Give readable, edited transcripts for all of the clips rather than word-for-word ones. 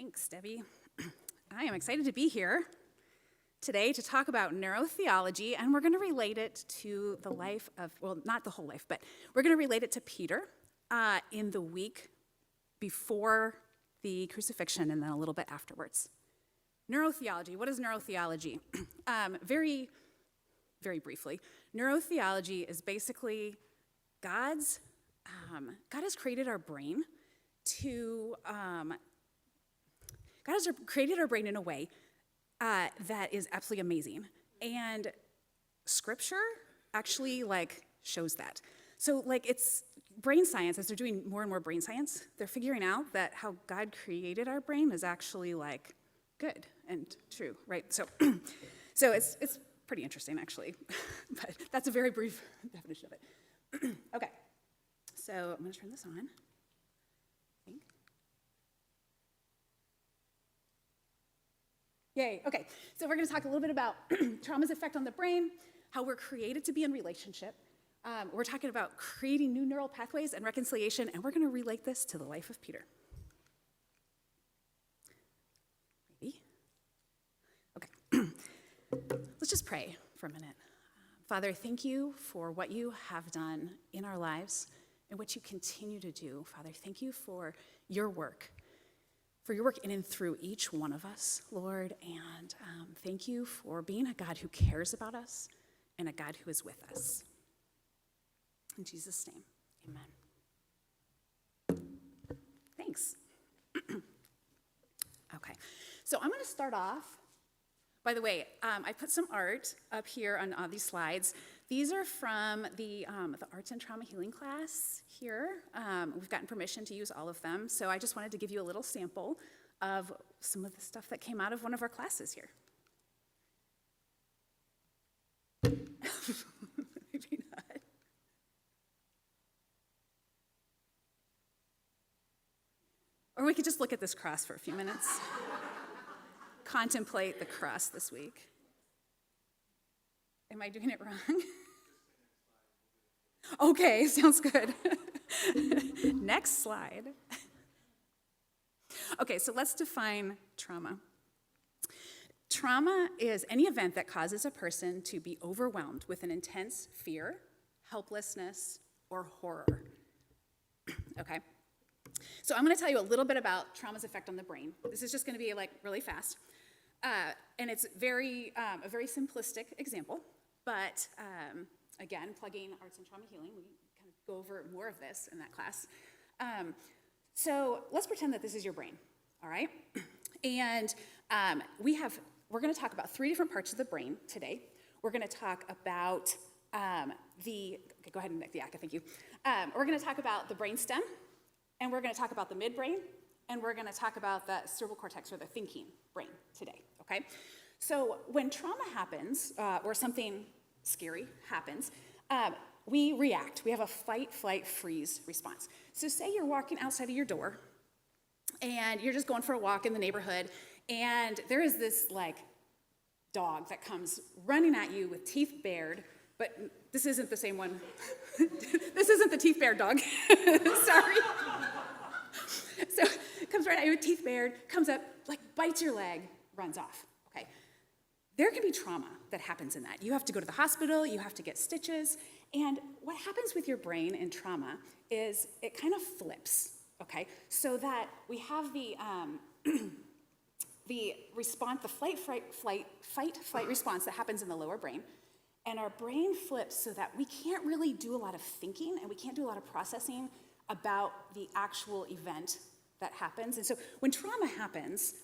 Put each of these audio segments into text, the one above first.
Thanks, Debbie. I am excited to be here today to talk about neurotheology, and we're going to relate it to the life of, well, not the whole life, but we're going to relate it to Peter in the week before the crucifixion and then a little bit afterwards. Neurotheology, what is neurotheology? Very briefly, neurotheology is basically God has created our brain God has created our brain in a way that is absolutely amazing. And Scripture actually shows that. So it's brain science, as they're doing more and more brain science, they're figuring out that how God created our brain is actually good and true, right? So it's pretty interesting actually, but that's a very brief definition of it. Okay, so I'm gonna turn this on, I think. Yay, okay, so we're gonna talk a little bit about trauma's effect on the brain, how we're created to be in relationship. We're talking about creating new neural pathways and reconciliation, and we're gonna relate this to the life of Peter. Maybe? Okay, let's just pray for a minute. Father, thank you for what you have done in our lives and what you continue to do. Father, thank you for your work in and through each one of us, Lord, and thank you for being a God who cares about us and a God who is with us. In Jesus' name, amen. Thanks. Okay, so I'm going to start off. By the way, I put some art up here on these slides. These are from the Arts and Trauma Healing class here. We've gotten permission to use all of them, so I just wanted to give you a little sample of some of the stuff that came out of one of our classes here. Maybe not. Or we could just look at this cross for a few minutes. Contemplate the cross this week. Am I doing it wrong? Okay, sounds good. Next slide. Okay, so let's define trauma. Trauma is any event that causes a person to be overwhelmed with an intense fear, helplessness, or horror. Okay? So I'm going to tell you a little bit about trauma's effect on the brain. This is just going to be really fast. And it's a very simplistic example, but again, plugging Arts and Trauma Healing, we kind of go over more of this in that class. So let's pretend that this is your brain, all right? And we're going to talk about 3 different parts of the brain today. We're going to talk about go ahead and make the ACA, thank you. We're going to talk about the brainstem, and we're going to talk about the midbrain, and we're going to talk about the cerebral cortex, or the thinking brain today, okay? So when trauma happens, or something scary happens, we react. We have a fight, flight, freeze response. So say you're walking outside of your door, and you're just going for a walk in the neighborhood, and there is this dog that comes running at you with teeth bared, but this isn't the same one. This isn't the teeth bared dog. Sorry. So comes right at you with teeth bared, comes up, bites your leg, runs off, okay? There can be trauma that happens in that. You have to go to the hospital, you have to get stitches, and what happens with your brain in trauma is it kind of flips, okay? So that we have the response, the fight, flight response that happens in the lower brain, and our brain flips so that we can't really do a lot of thinking and we can't do a lot of processing about the actual event that happens. And so when trauma happens,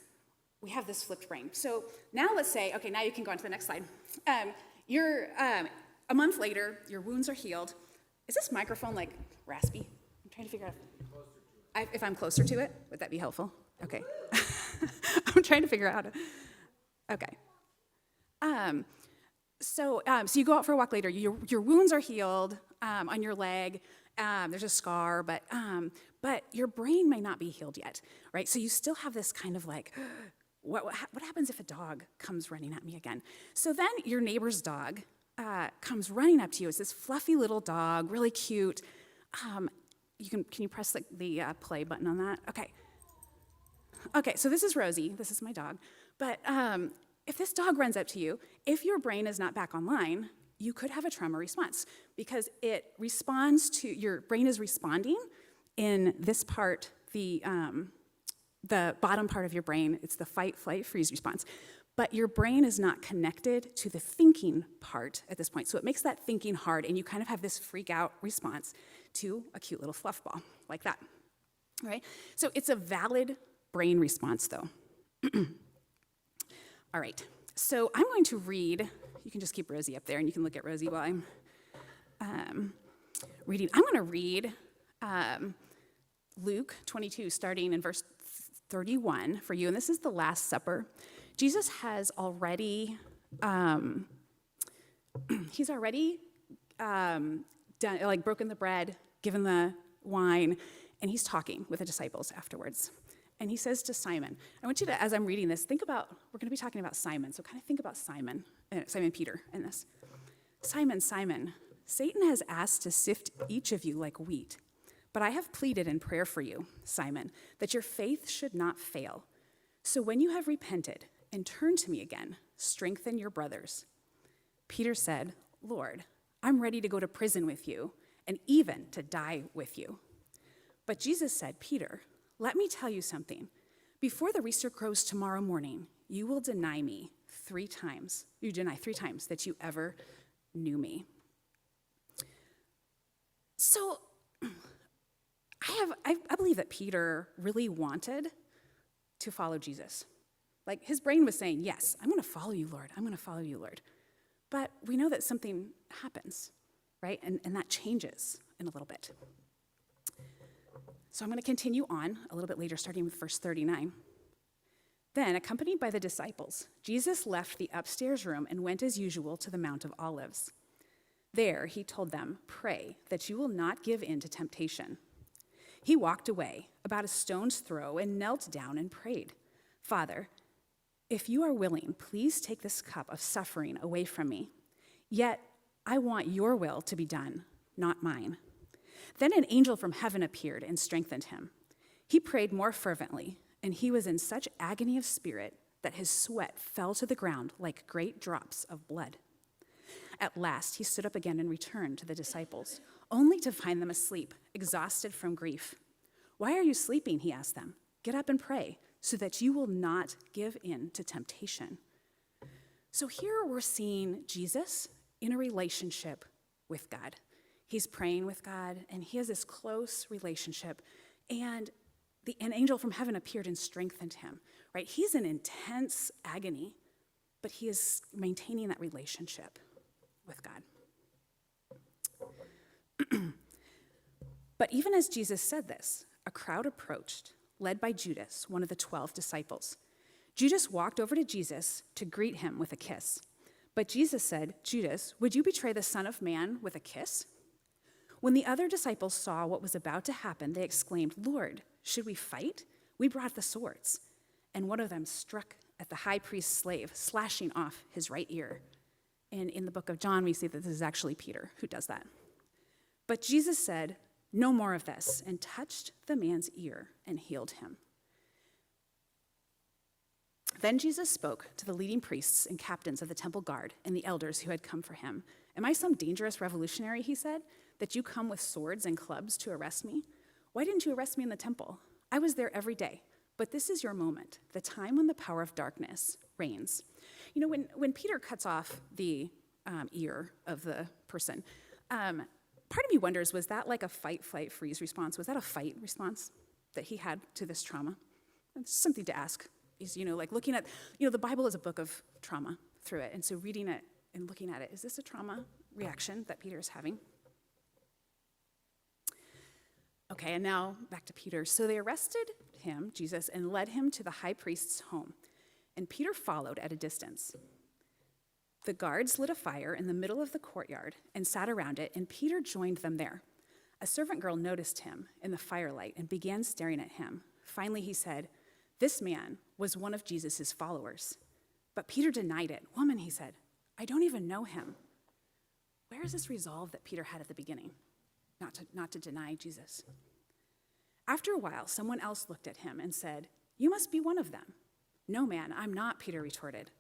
we have this flipped brain. So now let's say, okay, now you can go on to the next slide. You're a month later, your wounds are healed. Is this microphone raspy? I'm trying to figure out if I'm closer to it. Would that be helpful? Okay. I'm trying to figure out. Okay. So you go out for a walk later. Your wounds are healed on your leg. There's a scar, but your brain may not be healed yet, right? So you still have this kind of what happens if a dog comes running at me again? So then your neighbor's dog comes running up to you. It's this fluffy little dog, really cute. Can you press the play button on that? Okay. Okay, so this is Rosie. This is my dog. But if this dog runs up to you, if your brain is not back online, you could have a trauma response because it responds to, your brain is responding in this part, the bottom part of your brain. It's the fight, flight, freeze response. But your brain is not connected to the thinking part at this point. So it makes that thinking hard, and you kind of have this freak out response to a cute little fluff ball, like that, right? So it's a valid brain response, though. All right, so I'm going to read, you can just keep Rosie up there, and you can look at Rosie while I'm reading. I'm gonna read Luke 22, starting in verse 31 for you, and this is the Last Supper. Jesus has already, he's already done, like broken the bread, given the wine, and he's talking with the disciples afterwards. And he says to Simon, I want you to, as I'm reading this, think about, we're going to be talking about Simon, so kind of think about Simon Peter in this. Simon, Simon, Satan has asked to sift each of you like wheat, but I have pleaded in prayer for you, Simon, that your faith should not fail. So when you have repented and turned to me again, strengthen your brothers. Peter said, Lord, I'm ready to go to prison with you and even to die with you. But Jesus said, Peter, let me tell you something. Before the rooster crows tomorrow morning, you will deny me 3 times. You deny 3 times that you ever knew me. So I believe that Peter really wanted to follow Jesus. Like his brain was saying, yes, I'm going to follow you, Lord. I'm going to follow you, Lord. But we know that something happens, right? And that changes in a little bit. So I'm going to continue on a little bit later, starting with verse 39. Then, accompanied by the disciples, Jesus left the upstairs room and went as usual to the Mount of Olives. There, he told them, pray that you will not give in to temptation. He walked away about a stone's throw and knelt down and prayed, Father, if you are willing, please take this cup of suffering away from me. Yet, I want your will to be done, not mine. Then an angel from heaven appeared and strengthened him. He prayed more fervently, and he was in such agony of spirit that his sweat fell to the ground like great drops of blood. At last he stood up again and returned to the disciples, only to find them asleep, exhausted from grief. Why are you sleeping? He asked them. Get up and pray, so that you will not give in to temptation. So here we're seeing Jesus in a relationship with God. He's praying with God, and he has this close relationship, and an angel from heaven appeared and strengthened him, right? He's in intense agony, but he is maintaining that relationship with God. But even as Jesus said this, a crowd approached, led by Judas, one of the 12 disciples. Judas walked over to Jesus to greet him with a kiss. But Jesus said, Judas, would you betray the Son of Man with a kiss? When the other disciples saw what was about to happen, they exclaimed, Lord, should we fight? We brought the swords. And one of them struck at the high priest's slave, slashing off his right ear. And in the book of John, we see that this is actually Peter who does that. But Jesus said, no more of this, and touched the man's ear and healed him. Then Jesus spoke to the leading priests and captains of the temple guard and the elders who had come for him. Am I some dangerous revolutionary, he said, that you come with swords and clubs to arrest me? Why didn't you arrest me in the temple? I was there every day. But this is your moment, the time when the power of darkness reigns. You know, when Peter cuts off the ear of the person, part of me wonders, was that like a fight, flight, freeze response? Was that a fight response that he had to this trauma? It's something to ask. Is, like looking at, the Bible is a book of trauma through it. And so reading it and looking at it, is this a trauma reaction that Peter is having? Okay, and now back to Peter. So they arrested him, Jesus, and led him to the high priest's home. And Peter followed at a distance. The guards lit a fire in the middle of the courtyard and sat around it, and Peter joined them there. A servant girl noticed him in the firelight and began staring at him. Finally, he said, this man was one of Jesus' followers. But Peter denied it. Woman, he said, I don't even know him. Where is this resolve that Peter had at the beginning? Not to deny Jesus. After a while, someone else looked at him and said, You must be one of them." "No, man, I'm not," Peter retorted.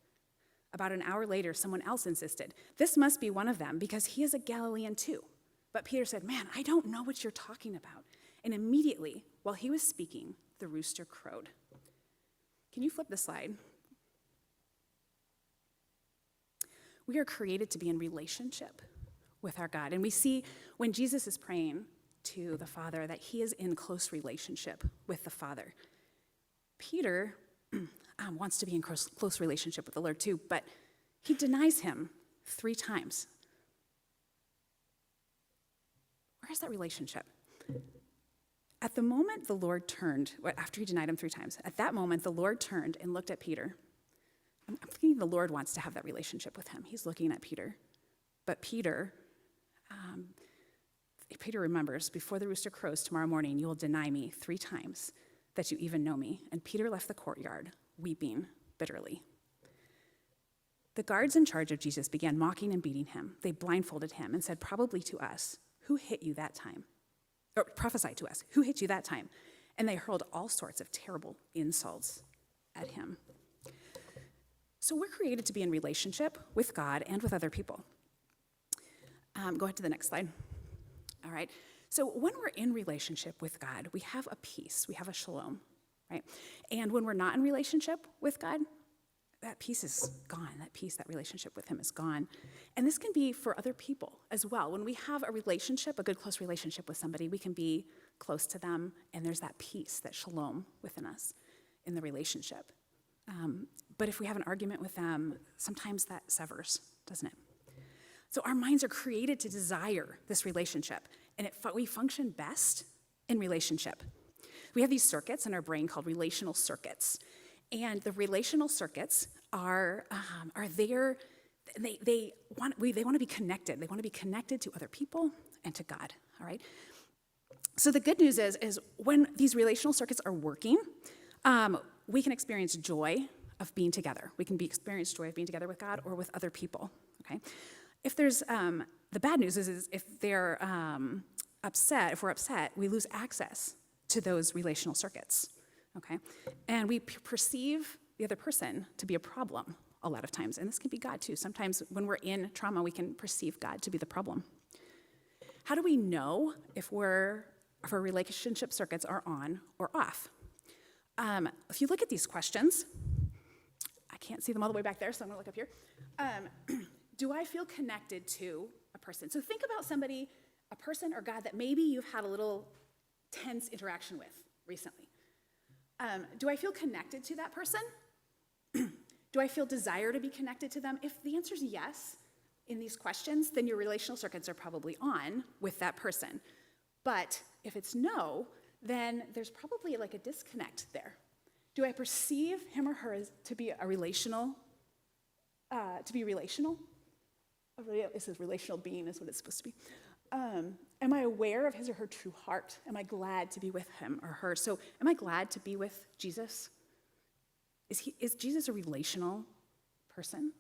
About an hour later, someone else insisted, "This must be one of them because he is a Galilean too." But Peter said, "Man, I don't know what you're talking about." And immediately, while he was speaking, the rooster crowed. Can you flip the slide? We are created to be in relationship with our God. And we see when Jesus is praying to the Father that he is in close relationship with the Father. Peter wants to be in close relationship with the Lord too, but he denies him 3 times. Where is that relationship? At the moment the Lord turned, after he denied him 3 times, at that moment the Lord turned and looked at Peter. I'm thinking the Lord wants to have that relationship with him. He's looking at Peter. But Peter remembers, "Before the rooster crows tomorrow morning, you will deny me 3 times that you even know me." And Peter left the courtyard, weeping bitterly. The guards in charge of Jesus began mocking and beating him. They blindfolded him and said, probably to us, "Who hit you that time?" Or prophesied to us, "Who hit you that time?" And they hurled all sorts of terrible insults at him. So we're created to be in relationship with God and with other people. Go ahead to the next slide. All right. So when we're in relationship with God, we have a peace, we have a shalom, right? And when we're not in relationship with God, that peace is gone. That peace, that relationship with him is gone. And this can be for other people as well. When we have a relationship, a good close relationship with somebody, we can be close to them, and there's that peace, that shalom within us in the relationship. But if we have an argument with them, sometimes that severs, doesn't it? So our minds are created to desire this relationship, and we function best in relationship. We have these circuits in our brain called relational circuits, and the relational circuits are there. They want to be connected. They want to be connected to other people and to God. All right. So the good news is when these relational circuits are working, we can experience joy of being together. We can experience joy of being together with God or with other people. Okay. If there's the bad news is if they're upset, if we're upset, we lose access to those relational circuits, okay? And we perceive the other person to be a problem a lot of times, and this can be God too. Sometimes when we're in trauma, we can perceive God to be the problem. How do we know if our relationship circuits are on or off? If you look at these questions, I can't see them all the way back there, so I'm gonna look up here. Do I feel connected to a person? So think about somebody, a person or God that maybe you've had a little tense interaction with recently. Do I feel connected to that person? Do I feel desire to be connected to them? If the answer is yes in these questions, then your relational circuits are probably on with that person. But if it's no, then there's probably like a disconnect there. Do I perceive him or her to be relational? It says relational being is what it's supposed to be. Am I aware of his or her true heart? Am I glad to be with him or her? So am I glad to be with Jesus? Is Jesus a relational person?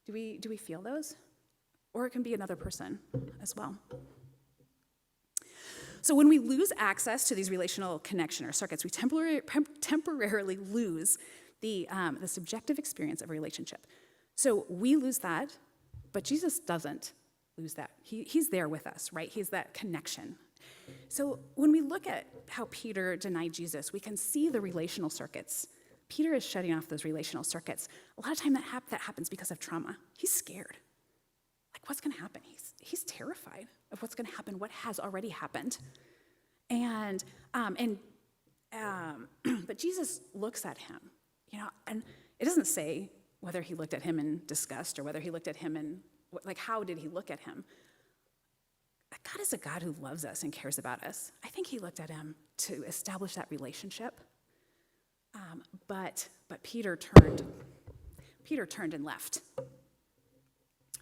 Do we feel those? Or it can be another person as well. So when we lose access to these relational connection or circuits, we temporarily lose the subjective experience of a relationship. So we lose that, but Jesus doesn't lose that. He's there with us, right? He's that connection. So when we look at how Peter denied Jesus, we can see the relational circuits. Peter is shutting off those relational circuits. A lot of time that happens because of trauma. He's scared. Like, what's going to happen? He's terrified of what's going to happen, what has already happened. But Jesus looks at him, and it doesn't say whether he looked at him in disgust or whether he looked at him in, how did he look at him? God is a God who loves us and cares about us. I think he looked at him to establish that relationship. But Peter turned and left,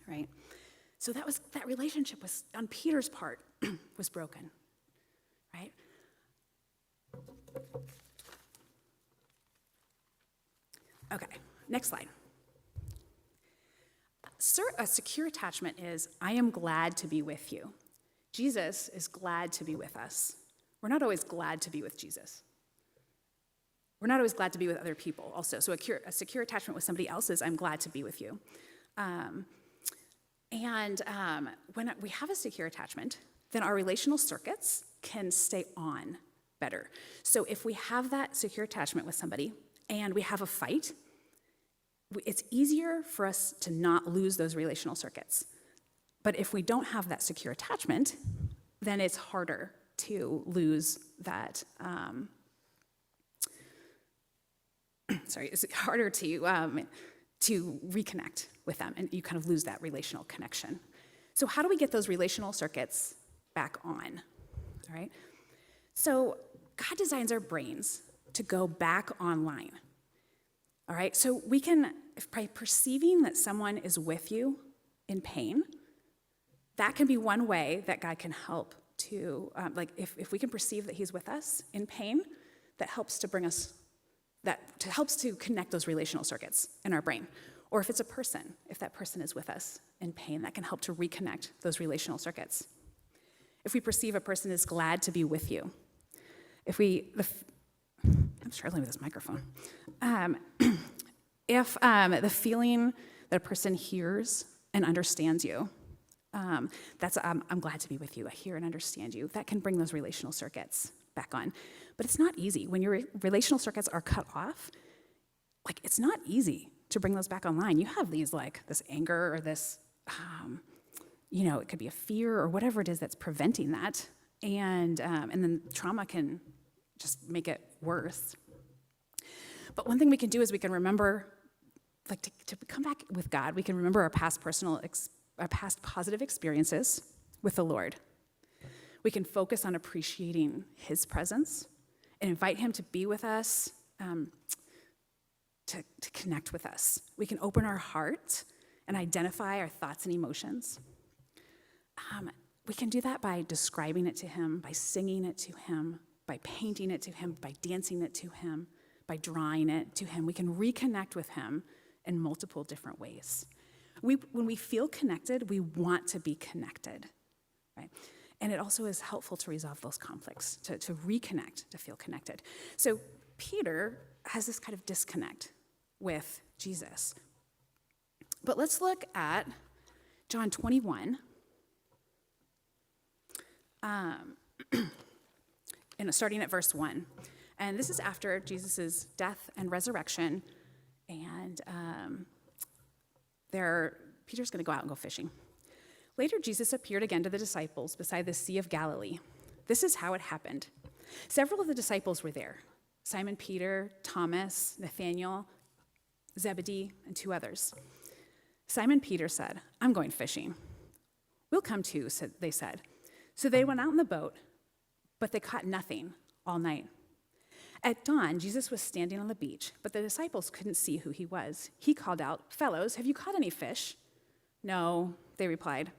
right? So that relationship was, on Peter's part, was broken, right? Okay, next slide. A secure attachment is, I am glad to be with you. Jesus is glad to be with us. We're not always glad to be with Jesus. We're not always glad to be with other people also. So a secure attachment with somebody else is, I'm glad to be with you. When we have a secure attachment, then our relational circuits can stay on better. So if we have that secure attachment with somebody and we have a fight, it's easier for us to not lose those relational circuits. But if we don't have that secure attachment, then it's harder to lose that. It's harder to reconnect with them, and you kind of lose that relational connection. So how do we get those relational circuits back on? All right. So God designs our brains to go back online. All right. So we can, by perceiving that someone is with you in pain, that can be one way that God can help to, if we can perceive that he's with us in pain, that helps to bring us, helps to connect those relational circuits in our brain. Or if it's a person, if that person is with us in pain, that can help to reconnect those relational circuits. If we perceive a person is glad to be with you, I'm struggling with this microphone. If the feeling that a person hears and understands you, that's I'm glad to be with you. I hear and understand you. That can bring those relational circuits back on. But it's not easy. When your relational circuits are cut off, it's not easy to bring those back online. You have these, this anger or this, it could be a fear or whatever it is that's preventing that. And then trauma can just make it worse. But one thing we can do is we can remember, to come back with God, we can remember our past positive experiences with the Lord. We can focus on appreciating his presence and invite him to be with us, to connect with us. We can open our heart and identify our thoughts and emotions. We can do that by describing it to him, by singing it to him, by painting it to him, by dancing it to him, by drawing it to him. We can reconnect with him in multiple different ways. When we feel connected, we want to be connected, right? And it also is helpful to resolve those conflicts, to reconnect, to feel connected. So Peter has this kind of disconnect with Jesus. But let's look at John 21. Starting at verse 1. And this is after Jesus' death and resurrection. And Peter's going to go out and go fishing. Later, Jesus appeared again to the disciples beside the Sea of Galilee. This is how it happened. Several of the disciples were there: Simon Peter, Thomas, Nathanael, Zebedee, and 2 others. Simon Peter said, "I'm going fishing." "We'll come too," they said. So they went out in the boat, but they caught nothing all night. At dawn, Jesus was standing on the beach, but the disciples couldn't see who he was. He called out, "Fellows, have you caught any fish?" "No," they replied.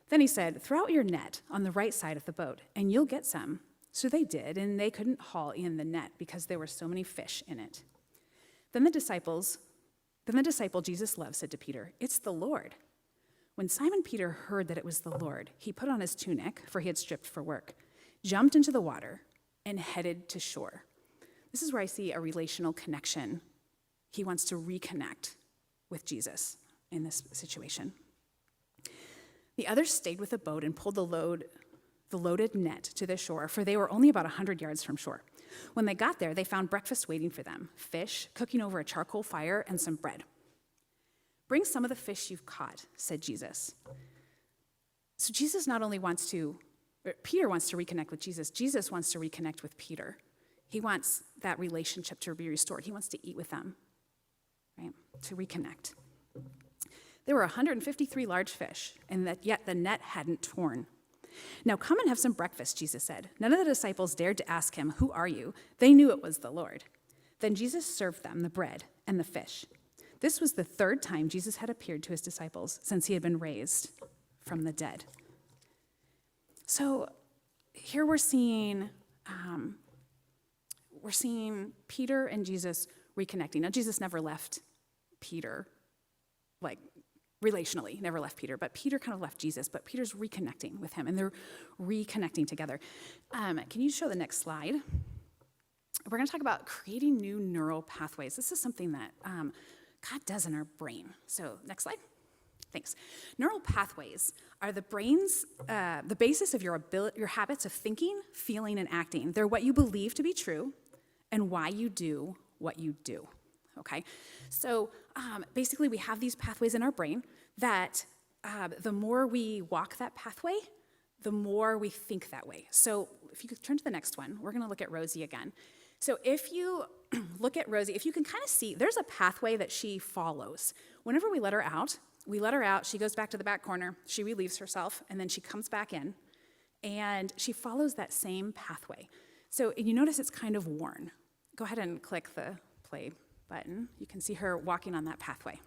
Then he said, "Throw out your net on the right side of the boat, and you'll get some." So they did, and they couldn't haul in the net because there were so many fish in it. Then the disciple Jesus loved said to Peter, "It's the Lord." When Simon Peter heard that it was the Lord, he put on his tunic, for he had stripped for work, jumped into the water, and headed to shore. This is where I see a relational connection. He wants to reconnect with Jesus in this situation. The others stayed with the boat and pulled the loaded net to the shore, for they were only about 100 yards from shore. When they got there, they found breakfast waiting for them: fish cooking over a charcoal fire and some bread. "Bring some of the fish you've caught," said Jesus. So Peter wants to reconnect with Jesus. Jesus wants to reconnect with Peter. He wants that relationship to be restored. He wants to eat with them, right? To reconnect. There were 153 large fish, and yet the net hadn't torn. "Now come and have some breakfast," Jesus said. None of the disciples dared to ask him, "Who are you?" They knew it was the Lord. Then Jesus served them the bread and the fish. This was the 3rd time Jesus had appeared to his disciples since he had been raised from the dead. So here we're seeing Peter and Jesus reconnecting. Now, Jesus never left Peter, relationally, never left Peter, but Peter kind of left Jesus, but Peter's reconnecting with him, and they're reconnecting together. Can you show the next slide? we're going to talk about creating new neural pathways. This is something that God does in our brain. So next slide. Thanks. Neural pathways are the brain's, the basis of your habits of thinking, feeling, and acting. They're what you believe to be true and why you do what you do, okay? So basically we have these pathways in our brain that the more we walk that pathway, the more we think that way. So if you could turn to the next one, we're gonna look at Rosie again. So if you look at Rosie, if you can kind of see, there's a pathway that she follows. Whenever we let her out, she goes back to the back corner, she relieves herself, and then she comes back in, and she follows that same pathway. So you notice it's kind of worn. Go ahead and click the play button. You can see her walking on that pathway.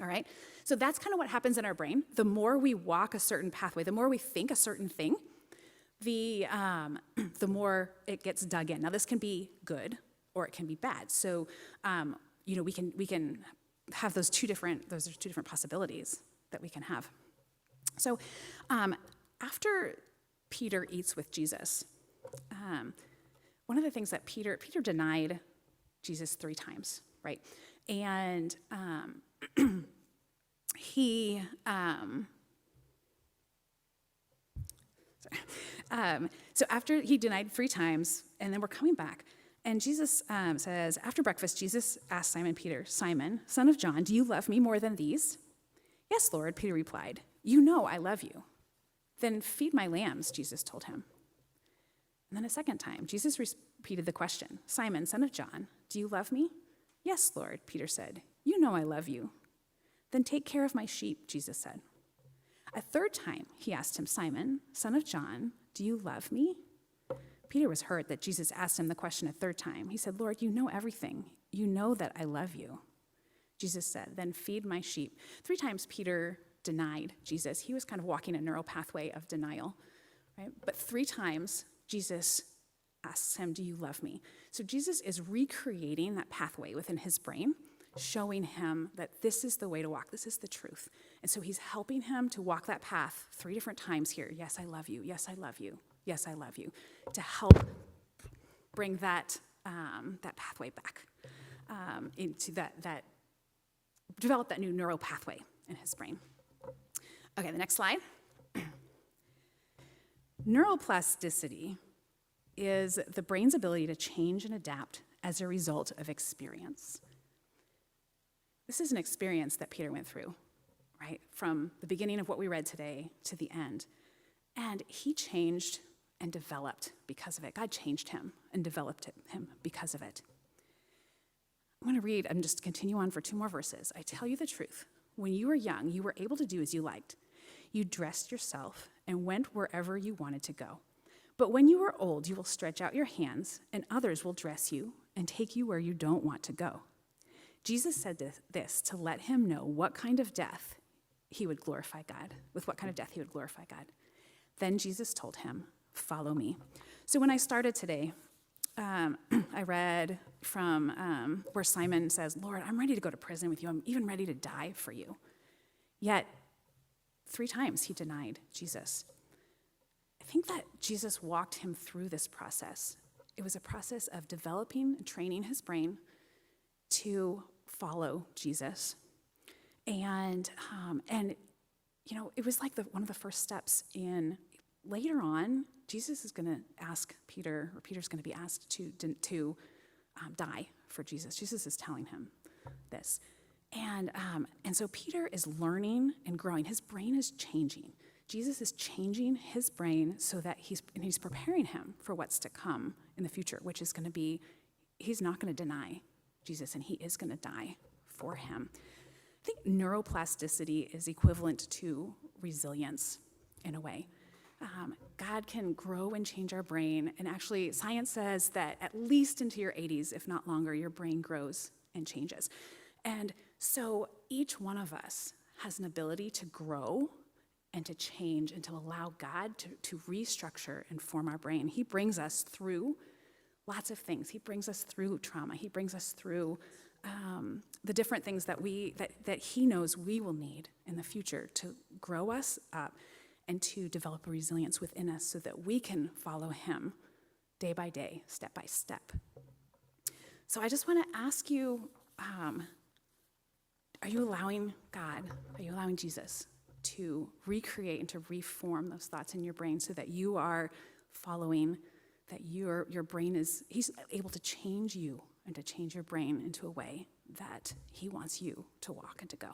All right, so that's kind of what happens in our brain. The more we walk a certain pathway, the more we think a certain thing, the more it gets dug in. Now, this can be good or it can be bad. So, we can have those are two different possibilities that we can have. So, after Peter eats with Jesus, one of the things that Peter denied Jesus 3 times, right? And so after he denied 3 times, and then we're coming back, and Jesus says, after breakfast, Jesus asked Simon Peter, "Simon, son of John, do you love me more than these?" "Yes, Lord," Peter replied. "You know I love you." "Then feed my lambs," Jesus told him. And then a second time, Jesus repeated the question, "Simon, son of John, do you love me?" "Yes, Lord," Peter said. "You know I love you." "Then take care of my sheep," Jesus said. A third time, he asked him, "Simon, son of John, do you love me?" Peter was hurt that Jesus asked him the question a third time. He said, "Lord, you know everything. You know that I love you." Jesus said, "Then feed my sheep." 3 times Peter denied Jesus. He was kind of walking a neural pathway of denial, right? But 3 times Jesus asks him, "Do you love me?" So Jesus is recreating that pathway within his brain, showing him that this is the way to walk, this is the truth. And so he's helping him to walk that path 3 different times here. Yes, I love you. Yes, I love you. Yes, I love you. To help bring that pathway back into that develop that new neural pathway in his brain. Okay, the next slide. Neuroplasticity is the brain's ability to change and adapt as a result of experience. This is an experience that Peter went through, right? From the beginning of what we read today to the end. And he changed and developed because of it. God changed him and developed him because of it. I'm going to read and just continue on for 2 more verses. "I tell you the truth. When you were young, you were able to do as you liked. You dressed yourself and went wherever you wanted to go. But when you are old, you will stretch out your hands, and others will dress you and take you where you don't want to go." Jesus said this to let him know what kind of death he would glorify God, with what kind of death he would glorify God. Then Jesus told him, "Follow me." So when I started today, I read from where Simon says, "Lord, I'm ready to go to prison with you. I'm even ready to die for you." Yet 3 times he denied Jesus. I think that Jesus walked him through this process. It was a process of developing and training his brain to follow Jesus. And it was like one of the first steps in, later on, Jesus is going to ask Peter, or Peter's going to be asked to die for Jesus. Jesus is telling him this. And so Peter is learning and growing. His brain is changing. Jesus is changing his brain so that he's preparing him for what's to come in the future, which is going to be, he's not going to deny Jesus, and he is going to die for him. I think neuroplasticity is equivalent to resilience in a way. God can grow and change our brain, and actually science says that at least into your 80s, if not longer, your brain grows and changes. And so each one of us has an ability to grow and to change and to allow God to restructure and form our brain. He brings us through lots of things. He brings us through trauma. He brings us through the different things that he knows we will need in the future to grow us up and to develop a resilience within us so that we can follow him day by day, step by step. So I just want to ask you, are you allowing God, are you allowing Jesus to recreate and to reform those thoughts in your brain so that you are following, that your brain is, he's able to change you and to change your brain into a way that he wants you to walk and to go?